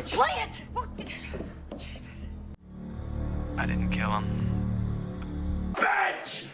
message. Play it! Jesus. I didn't kill him. Bitch!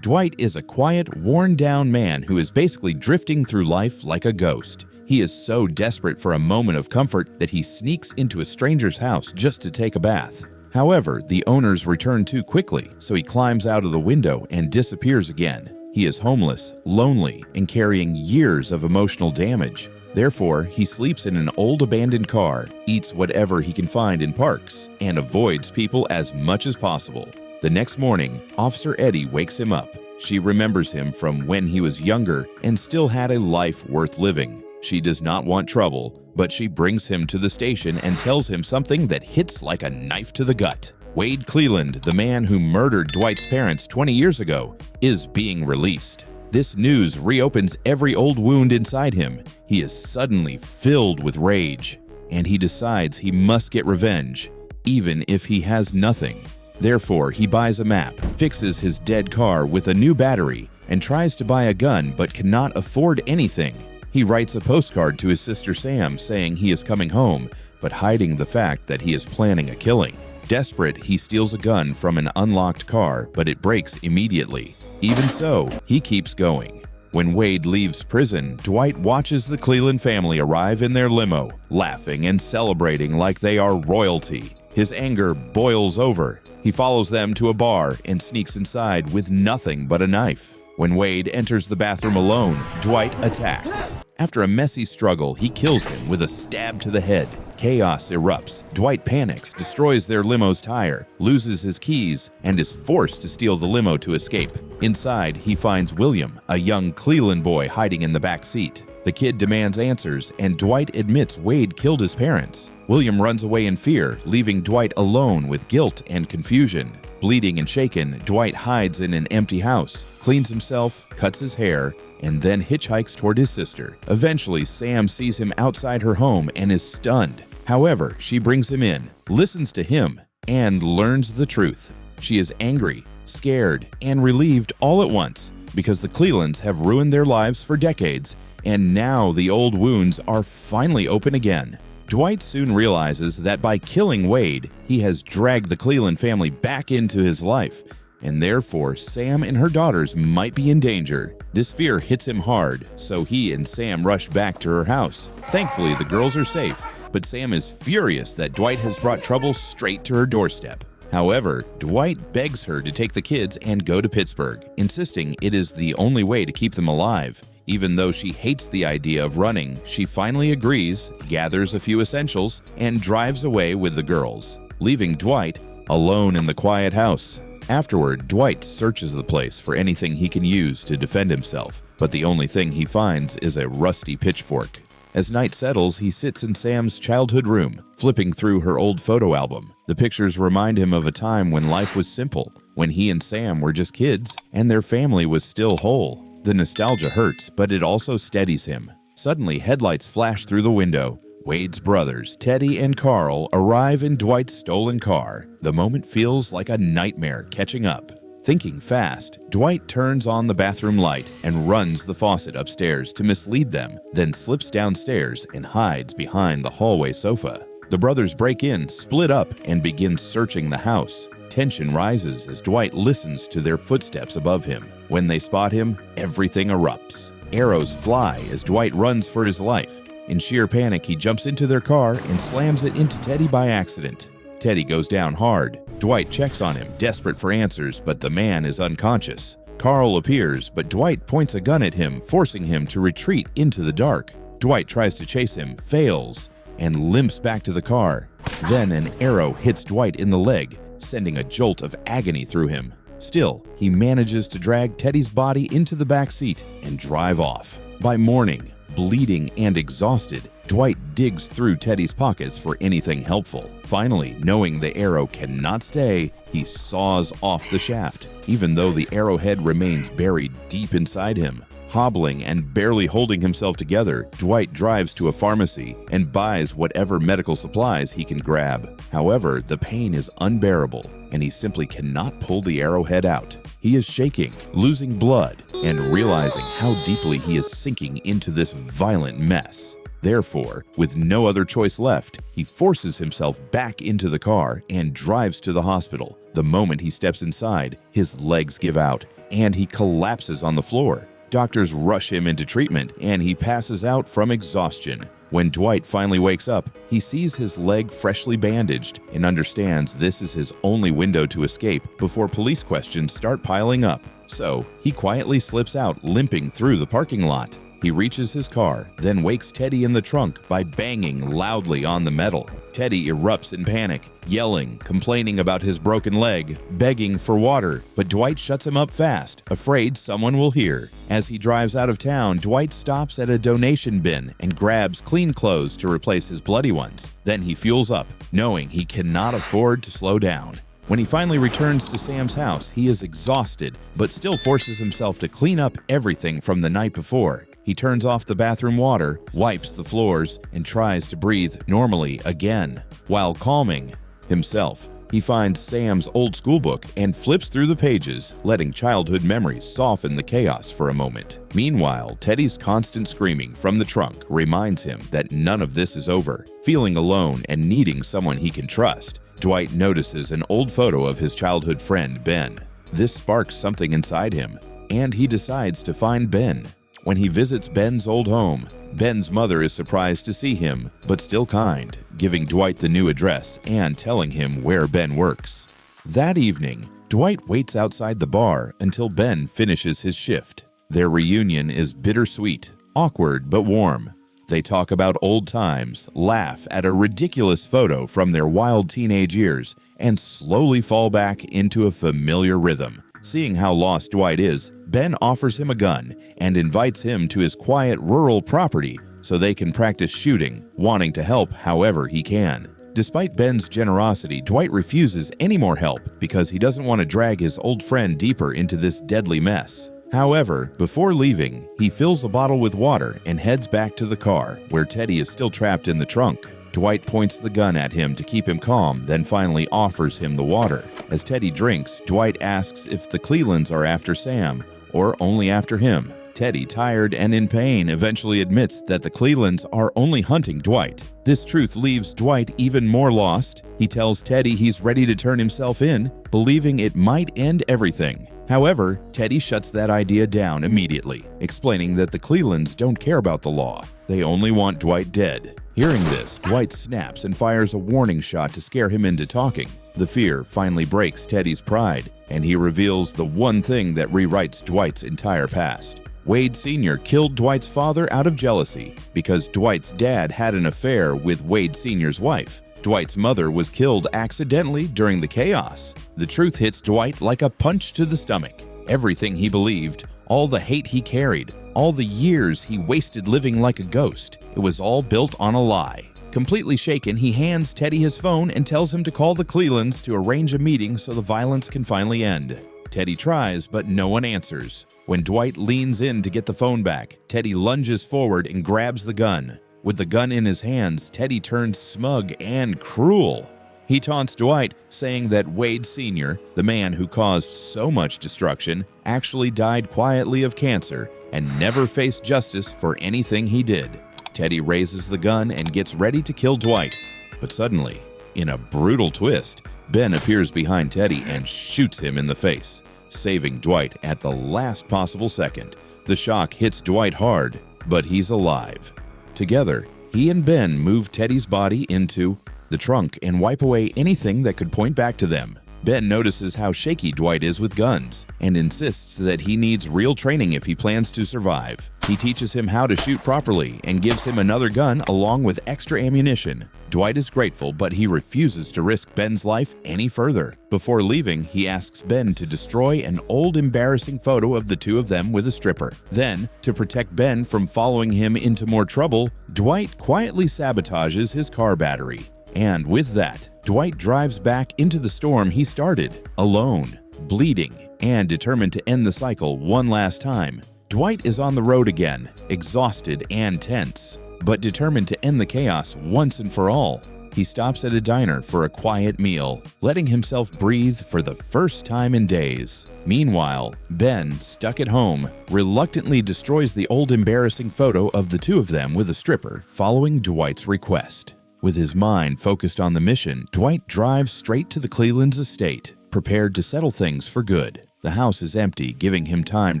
Dwight is a quiet, worn-down man who is basically drifting through life like a ghost. He is so desperate for a moment of comfort that he sneaks into a stranger's house just to take a bath. However, the owners return too quickly, so he climbs out of the window and disappears again. He is homeless, lonely, and carrying years of emotional damage. Therefore, he sleeps in an old abandoned car, eats whatever he can find in parks, and avoids people as much as possible. The next morning, Officer Eddie wakes him up. She remembers him from when he was younger and still had a life worth living. She does not want trouble, but she brings him to the station and tells him something that hits like a knife to the gut. Wade Cleland, the man who murdered Dwight's parents 20 years ago, is being released. This news reopens every old wound inside him. He is suddenly filled with rage, and he decides he must get revenge, even if he has nothing. Therefore, he buys a map, fixes his dead car with a new battery, and tries to buy a gun but cannot afford anything. He writes a postcard to his sister Sam saying he is coming home, but hiding the fact that he is planning a killing. Desperate, he steals a gun from an unlocked car, but it breaks immediately. Even so, he keeps going. When Wade leaves prison, Dwight watches the Cleland family arrive in their limo, laughing and celebrating like they are royalty. His anger boils over. He follows them to a bar and sneaks inside with nothing but a knife. When Wade enters the bathroom alone, Dwight attacks. After a messy struggle, he kills him with a stab to the head. Chaos erupts. Dwight panics, destroys their limo's tire, loses his keys, and is forced to steal the limo to escape. Inside, he finds William, a young Cleland boy hiding in the back seat. The kid demands answers, and Dwight admits Wade killed his parents. William runs away in fear, leaving Dwight alone with guilt and confusion. Bleeding and shaken, Dwight hides in an empty house, cleans himself, cuts his hair, and then hitchhikes toward his sister. Eventually, Sam sees him outside her home and is stunned. However, she brings him in, listens to him, and learns the truth. She is angry, scared, and relieved all at once because the Clelands have ruined their lives for decades, and now the old wounds are finally open again. Dwight soon realizes that by killing Wade, he has dragged the Cleland family back into his life, and therefore Sam and her daughters might be in danger. This fear hits him hard, so he and Sam rush back to her house. Thankfully, the girls are safe, but Sam is furious that Dwight has brought trouble straight to her doorstep. However, Dwight begs her to take the kids and go to Pittsburgh, insisting it is the only way to keep them alive. Even though she hates the idea of running, she finally agrees, gathers a few essentials, and drives away with the girls, leaving Dwight alone in the quiet house. Afterward, Dwight searches the place for anything he can use to defend himself, but the only thing he finds is a rusty pitchfork. As night settles, he sits in Sam's childhood room, flipping through her old photo album. The pictures remind him of a time when life was simple, when he and Sam were just kids, and their family was still whole. The nostalgia hurts, but it also steadies him. Suddenly, headlights flash through the window. Wade's brothers, Teddy and Carl, arrive in Dwight's stolen car. The moment feels like a nightmare catching up. Thinking fast, Dwight turns on the bathroom light and runs the faucet upstairs to mislead them, then slips downstairs and hides behind the hallway sofa. The brothers break in, split up, and begin searching the house. Tension rises as Dwight listens to their footsteps above him. When they spot him, everything erupts. Arrows fly as Dwight runs for his life. In sheer panic, he jumps into their car and slams it into Teddy by accident. Teddy goes down hard. Dwight checks on him, desperate for answers, but the man is unconscious. Carl appears, but Dwight points a gun at him, forcing him to retreat into the dark. Dwight tries to chase him, fails, and limps back to the car. Then an arrow hits Dwight in the leg, sending a jolt of agony through him. Still, he manages to drag Teddy's body into the back seat and drive off. By morning, bleeding and exhausted, Dwight digs through Teddy's pockets for anything helpful. Finally, knowing the arrow cannot stay, he saws off the shaft, even though the arrowhead remains buried deep inside him. Hobbling and barely holding himself together, Dwight drives to a pharmacy and buys whatever medical supplies he can grab. However, the pain is unbearable, and he simply cannot pull the arrowhead out. He is shaking, losing blood, and realizing how deeply he is sinking into this violent mess. Therefore, with no other choice left, he forces himself back into the car and drives to the hospital. The moment he steps inside, his legs give out, and he collapses on the floor. Doctors rush him into treatment, and he passes out from exhaustion. When Dwight finally wakes up, he sees his leg freshly bandaged and understands this is his only window to escape before police questions start piling up. So, he quietly slips out, limping through the parking lot. He reaches his car, then wakes Teddy in the trunk by banging loudly on the metal. Teddy erupts in panic, yelling, complaining about his broken leg, begging for water, but Dwight shuts him up fast, afraid someone will hear. As he drives out of town, Dwight stops at a donation bin and grabs clean clothes to replace his bloody ones. Then he fuels up, knowing he cannot afford to slow down. When he finally returns to Sam's house, he is exhausted, but still forces himself to clean up everything from the night before. He turns off the bathroom water, wipes the floors, and tries to breathe normally again. While calming himself, he finds Sam's old schoolbook and flips through the pages, letting childhood memories soften the chaos for a moment. Meanwhile, Teddy's constant screaming from the trunk reminds him that none of this is over. Feeling alone and needing someone he can trust, Dwight notices an old photo of his childhood friend, Ben. This sparks something inside him, and he decides to find Ben. When he visits Ben's old home, Ben's mother is surprised to see him, but still kind, giving Dwight the new address and telling him where Ben works. That evening, Dwight waits outside the bar until Ben finishes his shift. Their reunion is bittersweet, awkward but warm. They talk about old times, laugh at a ridiculous photo from their wild teenage years, and slowly fall back into a familiar rhythm. Seeing how lost Dwight is, Ben offers him a gun and invites him to his quiet rural property so they can practice shooting, wanting to help however he can. Despite Ben's generosity, Dwight refuses any more help because he doesn't want to drag his old friend deeper into this deadly mess. However, before leaving, he fills a bottle with water and heads back to the car, where Teddy is still trapped in the trunk. Dwight points the gun at him to keep him calm, then finally offers him the water. As Teddy drinks, Dwight asks if the Clelands are after Sam, or only after him. Teddy, tired and in pain, eventually admits that the Clelands are only hunting Dwight. This truth leaves Dwight even more lost. He tells Teddy he's ready to turn himself in, believing it might end everything. However, Teddy shuts that idea down immediately, explaining that the Clelands don't care about the law. They only want Dwight dead. Hearing this, Dwight snaps and fires a warning shot to scare him into talking. The fear finally breaks Teddy's pride, and he reveals the one thing that rewrites Dwight's entire past. Wade Sr. killed Dwight's father out of jealousy because Dwight's dad had an affair with Wade Sr.'s wife. Dwight's mother was killed accidentally during the chaos. The truth hits Dwight like a punch to the stomach. Everything he believed, all the hate he carried, all the years he wasted living like a ghost, it was all built on a lie. Completely shaken, he hands Teddy his phone and tells him to call the Clelands to arrange a meeting so the violence can finally end. Teddy tries, but no one answers. When Dwight leans in to get the phone back, Teddy lunges forward and grabs the gun. With the gun in his hands, Teddy turns smug and cruel. He taunts Dwight, saying that Wade Sr., the man who caused so much destruction, actually died quietly of cancer and never faced justice for anything he did. Teddy raises the gun and gets ready to kill Dwight. But suddenly, in a brutal twist, Ben appears behind Teddy and shoots him in the face, saving Dwight at the last possible second. The shock hits Dwight hard, but he's alive. Together, he and Ben move Teddy's body into the trunk and wipe away anything that could point back to them. Ben notices how shaky Dwight is with guns and insists that he needs real training if he plans to survive. He teaches him how to shoot properly and gives him another gun along with extra ammunition. Dwight is grateful, but he refuses to risk Ben's life any further. Before leaving, he asks Ben to destroy an old embarrassing photo of the two of them with a stripper. Then, to protect Ben from following him into more trouble, Dwight quietly sabotages his car battery. And with that, Dwight drives back into the storm he started, alone, bleeding, and determined to end the cycle one last time. Dwight is on the road again, exhausted and tense, but determined to end the chaos once and for all. he stops at a diner for a quiet meal, letting himself breathe for the first time in days. Meanwhile, Ben, stuck at home, reluctantly destroys the old embarrassing photo of the two of them with a stripper following Dwight's request. With his mind focused on the mission, Dwight drives straight to the Clelands' estate, prepared to settle things for good. The house is empty, giving him time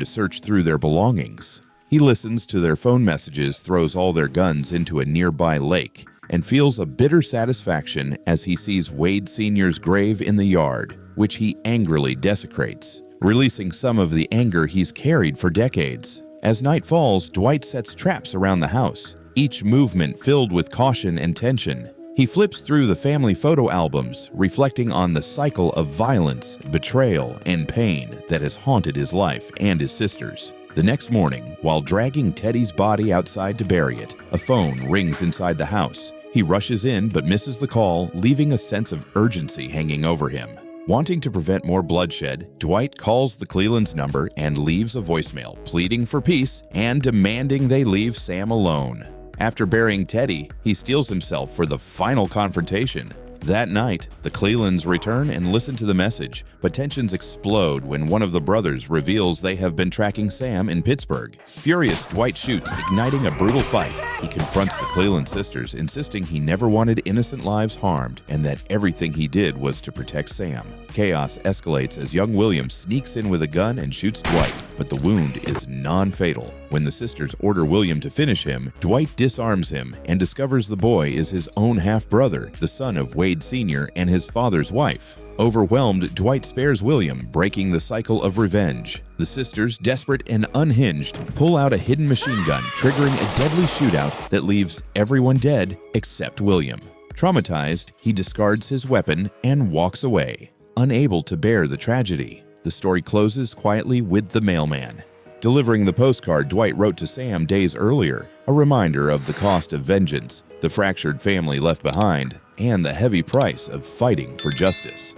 to search through their belongings. He listens to their phone messages, throws all their guns into a nearby lake, and feels a bitter satisfaction as he sees Wade Sr.'s grave in the yard, which he angrily desecrates, releasing some of the anger he's carried for decades. As night falls, Dwight sets traps around the house, each movement filled with caution and tension. He flips through the family photo albums, reflecting on the cycle of violence, betrayal, and pain that has haunted his life and his sister's. The next morning, while dragging Teddy's body outside to bury it, a phone rings inside the house. He rushes in but misses the call, leaving a sense of urgency hanging over him. Wanting to prevent more bloodshed, Dwight calls the Clelands' number and leaves a voicemail, pleading for peace and demanding they leave Sam alone. After burying Teddy, he steels himself for the final confrontation. That night, the Clelands return and listen to the message, but tensions explode when one of the brothers reveals they have been tracking Sam in Pittsburgh. Furious, Dwight shoots, igniting a brutal fight. He confronts the Cleland sisters, insisting he never wanted innocent lives harmed and that everything he did was to protect Sam. Chaos escalates as young William sneaks in with a gun and shoots Dwight, but the wound is non-fatal. When the sisters order William to finish him, Dwight disarms him and discovers the boy is his own half-brother, the son of Wade Sr. and his father's wife. Overwhelmed, Dwight spares William, breaking the cycle of revenge. The sisters, desperate and unhinged, pull out a hidden machine gun, triggering a deadly shootout that leaves everyone dead except William. Traumatized, he discards his weapon and walks away, unable to bear the tragedy. The story closes quietly with the mailman delivering the postcard Dwight wrote to Sam days earlier, a reminder of the cost of vengeance, the fractured family left behind, and the heavy price of fighting for justice.